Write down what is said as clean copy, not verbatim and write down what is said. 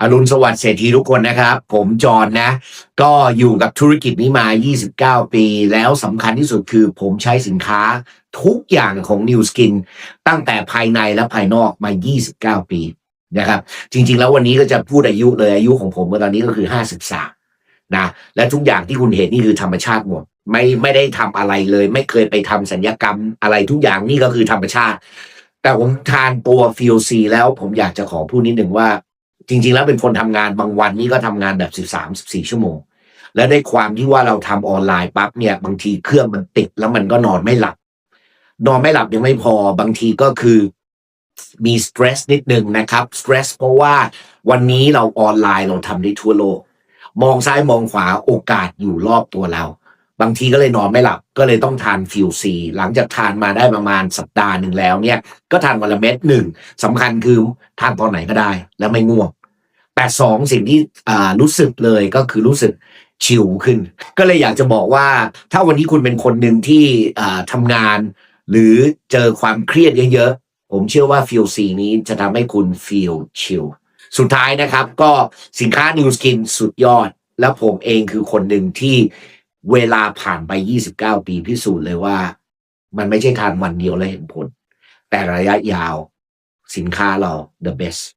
อรุณสวัสดิ์เศรษฐีทุกคนนะครับผมจอห์นนะก็อยู่กับธุรกิจนี้มา29ปีแล้วสำคัญที่สุดคือผมใช้สินค้าทุกอย่างของ New Skin ตั้งแต่ภายในและภายนอกมา29ปีนะครับจริงๆแล้ววันนี้ก็จะพูดอายุเลยอายุของผมตอนนี้ก็คือ53นะและทุกอย่างที่คุณเห็นนี่คือธรรมชาติหมดไม่ได้ทำอะไรเลยไม่เคยไปทำศัลยกรรมอะไรทุกอย่างนี่ก็คือธรรมชาติแต่ผมทานตัว FeelC แล้วผมอยากจะขอพูดนิดหนึ่งว่า จริงๆแล้วเป็นคนทำงานบางวันนี่ก็ทำงานแบบ13-14ชั่วโมงแล้วด้วยความที่ว่าเราทำออนไลน์ปั๊บเนี่ยบางทีเครื่องมันติดแล้วมันก็นอนไม่หลับยังไม่พอบางทีก็คือมีสเตรสนิดหนึ่งนะครับสเตรสเพราะว่าวันนี้เราออนไลน์เราทำได้ทั่วโลกมองซ้ายมองขวาโอกาสอยู่รอบตัวเราบางทีก็เลยนอนไม่หลับก็เลยต้องทานฟิวซีหลังจากทานมาได้ประมาณสัปดาห์หนึ่งแล้วเนี่ยก็ทานวันละเม็ดหนึ่งสำคัญคือทานตอนไหนก็ได้แล้วไม่ง่วง แต่2สิ่งที่รู้สึกเลยก็คือรู้สึกชิลขึ้นก็เลยอยากจะบอกว่าถ้าวันนี้คุณเป็นคนหนึ่งที่ทำงานหรือเจอความเครียดเยอะๆผมเชื่อว่า Feel C นี้จะทำให้คุณ Feel Chill สุดท้ายนะครับก็สินค้า New Skin สุดยอดแล้วผมเองคือคนหนึ่งที่เวลาผ่านไป29ปีพิสูจน์เลยว่ามันไม่ใช่ทานวันเดียวแล้วเห็นผลแต่ระยะยาวสินค้าเรา the best